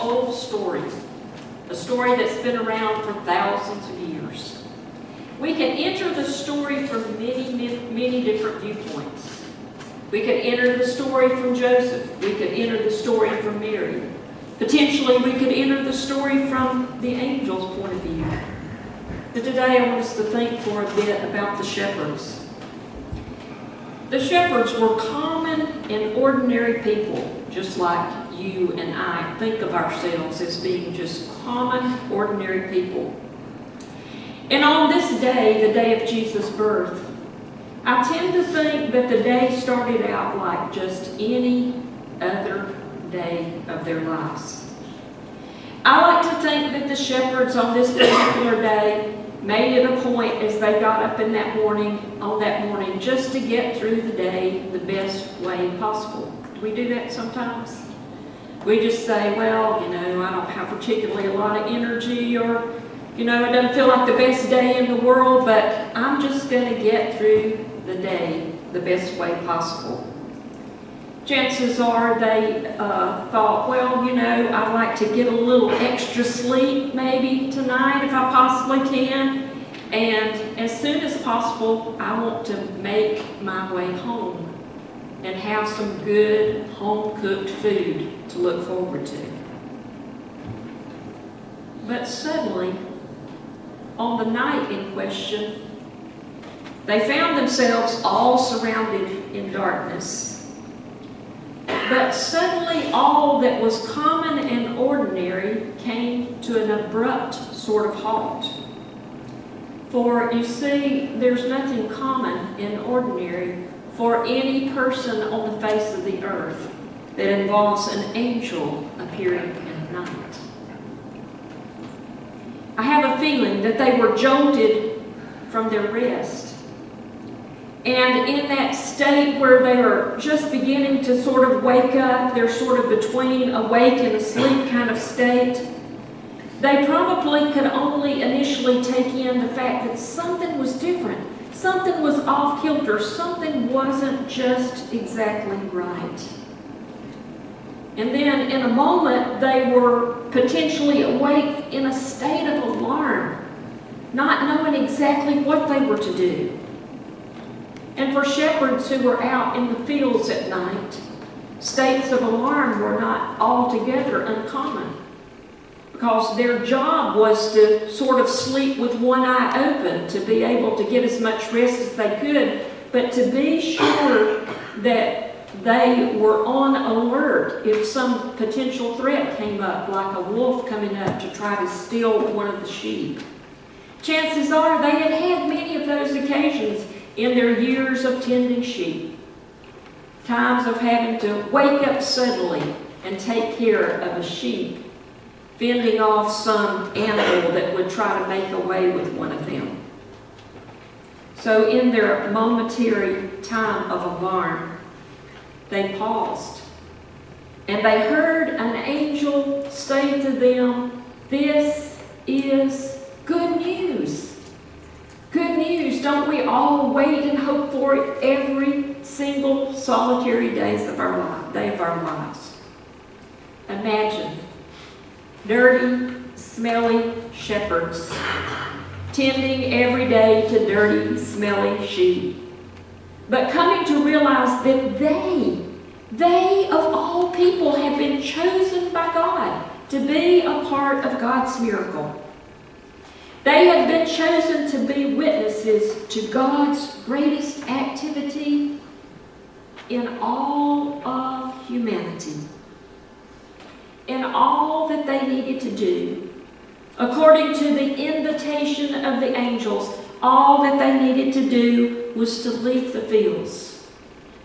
old story, a story that's been around for thousands of years. We can enter the story from many different viewpoints. We could enter the story from Joseph. We could enter the story from Mary. Potentially, we could enter the story from the angel's point of view. But today, I want us to think for a bit about the shepherds. The shepherds were common and ordinary people, just like you and I think of ourselves as being just common, ordinary people. And on this day, the day of Jesus' birth, I tend to think that the day started out like just any other day of their lives. I like to think that the shepherds on this particular day made it a point as they got up on that morning, just to get through the day the best way possible. Do we do that sometimes? We just say, well, I don't have particularly a lot of energy, or, it doesn't feel like the best day in the world, but I'm just going to get through the day the best way possible. Chances are they thought, well, I'd like to get a little extra sleep maybe tonight if I possibly can. And as soon as possible, I want to make my way home and have some good home-cooked food to look forward to. But suddenly, on the night in question, they found themselves all surrounded in darkness. But suddenly all that was common and ordinary came to an abrupt sort of halt. For you see, there's nothing common and ordinary for any person on the face of the earth that involves an angel appearing in the night. I have a feeling that they were jolted from their rest. And in that state where they are just beginning to sort of wake up, they're sort of between awake and asleep kind of state, they probably could only initially take in the fact that something was different. Something was off kilter. Something wasn't just exactly right. And then in a moment, they were potentially awake in a state of alarm, not knowing exactly what they were to do. And for shepherds who were out in the fields at night, states of alarm were not altogether uncommon, because their job was to sort of sleep with one eye open, to be able to get as much rest as they could, but to be sure that they were on alert if some potential threat came up, like a wolf coming up to try to steal one of the sheep. Chances are they had had many of those occasions in their years of tending sheep. Times of having to wake up suddenly and take care of a sheep, fending off some animal that would try to make away with one of them. So in their momentary time of alarm, they paused, and they heard an angel say to them, "This is good news." Good news, don't we all wait and hope for it every single solitary day of our lives? Imagine dirty, smelly shepherds tending every day to dirty, smelly sheep, but coming to realize that they of all people have been chosen by God to be a part of God's miracle. They have been chosen to be witnesses to God's greatest activity in all of humanity. In all that they needed to do, according to the invitation of the angels, all that they needed to do was to leave the fields,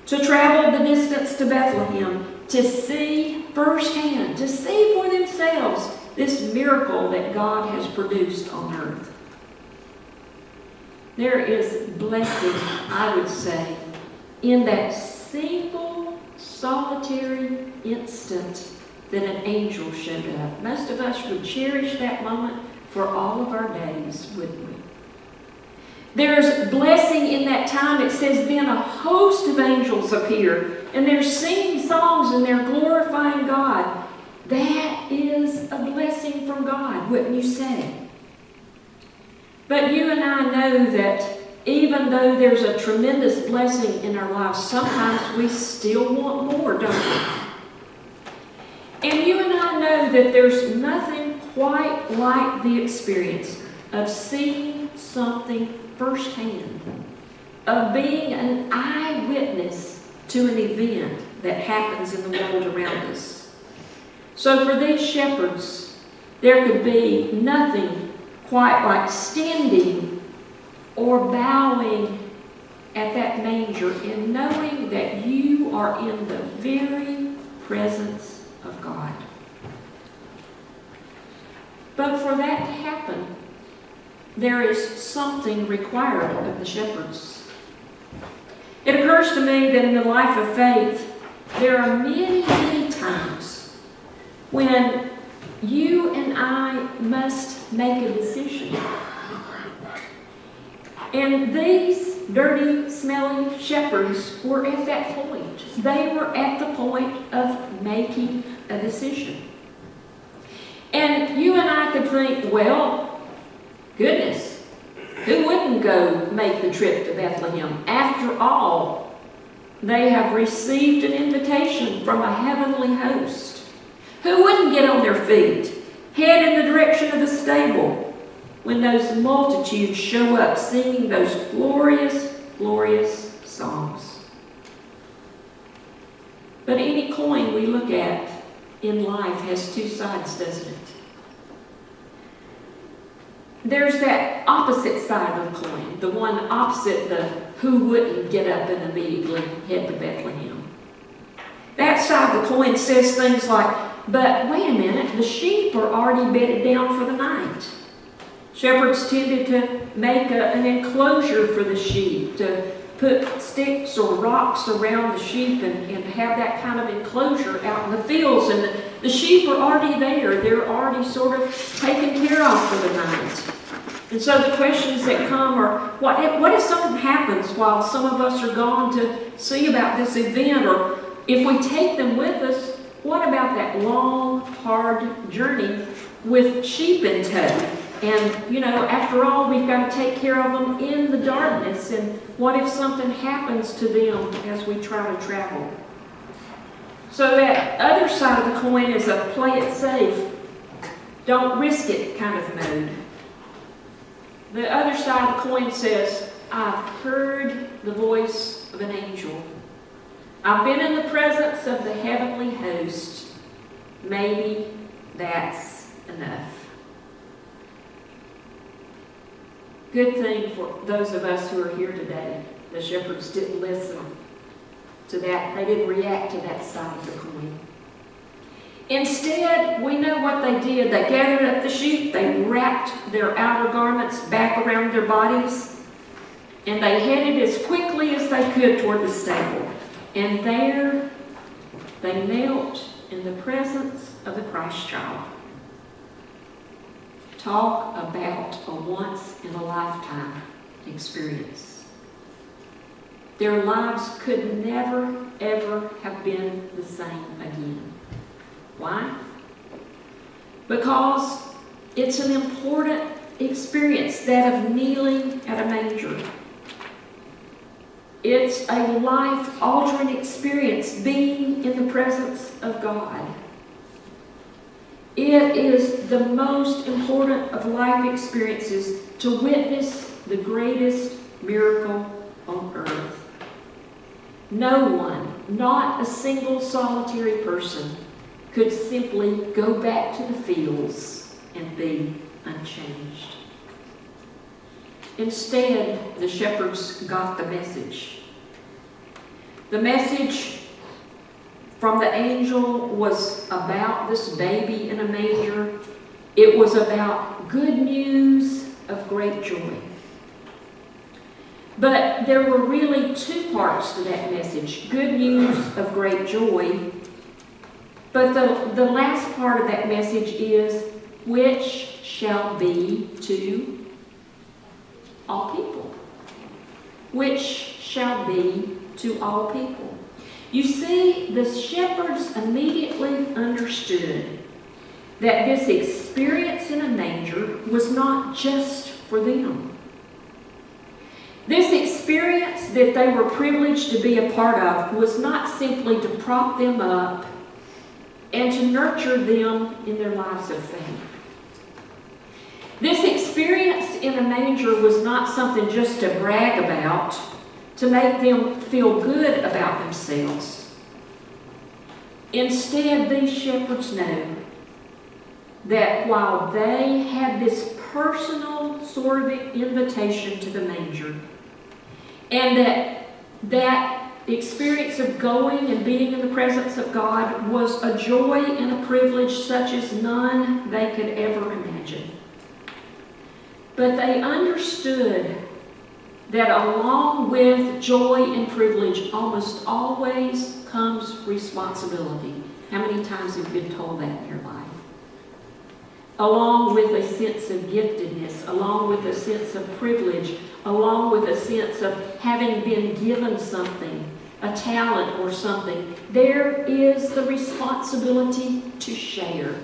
to travel the distance to Bethlehem, to see firsthand, to see for themselves this miracle that God has produced on earth. There is blessing, I would say, in that single, solitary instant that an angel showed up. Most of us would cherish that moment for all of our days, wouldn't we? There's blessing in that time. It says, then a host of angels appear, and they're singing songs and they're glorifying God. That is a blessing from God, wouldn't you say? But you and I know that even though there's a tremendous blessing in our lives, sometimes we still want more, don't we? And you and I know that there's nothing quite like the experience of seeing something firsthand, of being an eyewitness to an event that happens in the world around us. So for these shepherds, there could be nothing quite like standing or bowing at that manger and knowing that you are in the very presence of God. But for that to happen, there is something required of the shepherds. It occurs to me that in the life of faith, there are many, many times when you and I must make a decision. And these dirty, smelly shepherds were at that point. They were at the point of making a decision. And you and I could think, well, goodness, who wouldn't go make the trip to Bethlehem? After all, they have received an invitation from a heavenly host. Who wouldn't get on their feet, head in the direction of the stable, when those multitudes show up singing those glorious, glorious songs? But any coin we look at in life has two sides, doesn't it? There's that opposite side of the coin, the one opposite the who wouldn't get up and immediately head to Bethlehem. That side of the coin says things like, but wait a minute, the sheep are already bedded down for the night. Shepherds tended to make an enclosure for the sheep, to put sticks or rocks around the sheep and have that kind of enclosure out in the fields. And the sheep are already there. They're already sort of taken care of for the night. And so the questions that come are, what if something happens while some of us are gone to see about this event? Or if we take them with us, what about that long, hard journey with sheep in tow? And, after all, we've got to take care of them in the darkness. And what if something happens to them as we try to travel? So that other side of the coin is a play it safe, don't risk it kind of mode. The other side of the coin says, I've heard the voice of an angel. I've been in the presence of the heavenly host. Maybe that's enough. Good thing for those of us who are here today. The shepherds didn't listen to that. They didn't react to that side of the coin. Instead, we know what they did. They gathered up the sheep. They wrapped their outer garments back around their bodies. And they headed as quickly as they could toward the stable. And there, they knelt in the presence of the Christ child. Talk about a once-in-a-lifetime experience. Their lives could never, ever have been the same again. Why? Because it's an important experience, that of kneeling at a manger. It's a life-altering experience, being in the presence of God. It is the most important of life experiences to witness the greatest miracle on earth. No one, not a single solitary person, could simply go back to the fields and be unchanged. Instead, the shepherds got the message. The message from the angel was about this baby in a manger. It was about good news of great joy. But there were really two parts to that message. Good news of great joy. But the last part of that message is, which shall be to all people. Which shall be to all people. You see, the shepherds immediately understood that this experience in a manger was not just for them. This experience that they were privileged to be a part of was not simply to prop them up and to nurture them in their lives of faith. This experience in a manger was not something just to brag about, to make them feel good about themselves. Instead, these shepherds know that while they had this personal sort of invitation to the manger, and that experience of going and being in the presence of God was a joy and a privilege such as none they could ever imagine. But they understood that along with joy and privilege almost always comes responsibility. How many times have you been told that in your life? Along with a sense of giftedness, along with a sense of privilege, along with a sense of having been given something, a talent or something, there is the responsibility to share,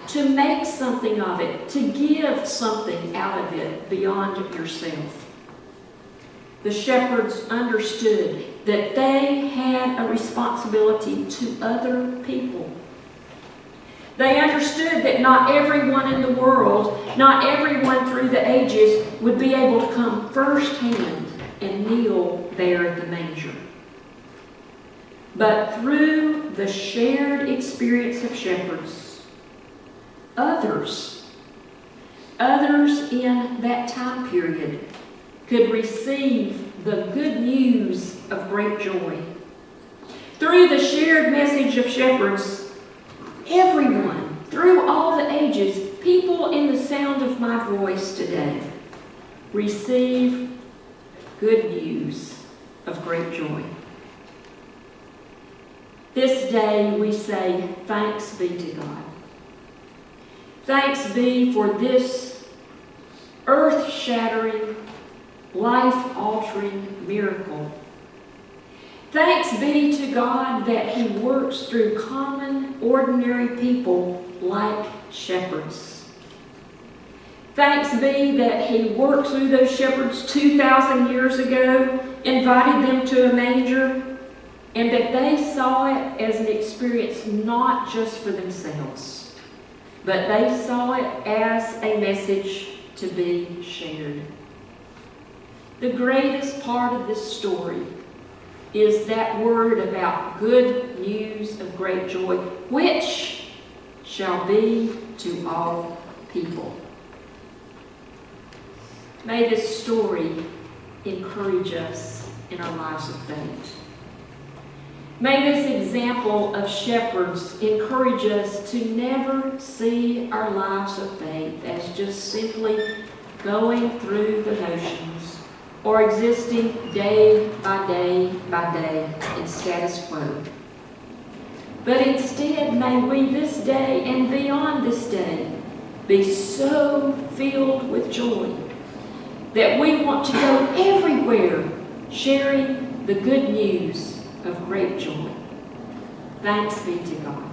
to make something of it, to give something out of it beyond yourself. The shepherds understood that they had a responsibility to other people. They understood that not everyone in the world, not everyone through the ages would be able to come firsthand and kneel there at the manger. But through the shared experience of shepherds, others in that time period could receive the good news of great joy. Through the shared message of shepherds, everyone, through all the ages, people in the sound of my voice today, receive good news of great joy. This day we say, thanks be to God. Thanks be for this earth-shattering, life-altering miracle. Thanks be to God that He works through common, ordinary people like shepherds. Thanks be that He worked through those shepherds 2,000 years ago, invited them to a manger, and that they saw it as an experience not just for themselves, but they saw it as a message to be shared. The greatest part of this story is that word about good news of great joy, which shall be to all people. May this story encourage us in our lives of faith. May this example of shepherds encourage us to never see our lives of faith as just simply going through the motions or existing day by day by day in status quo. But instead, may we this day and beyond this day be so filled with joy that we want to go everywhere sharing the good news of great joy. Thanks be to God.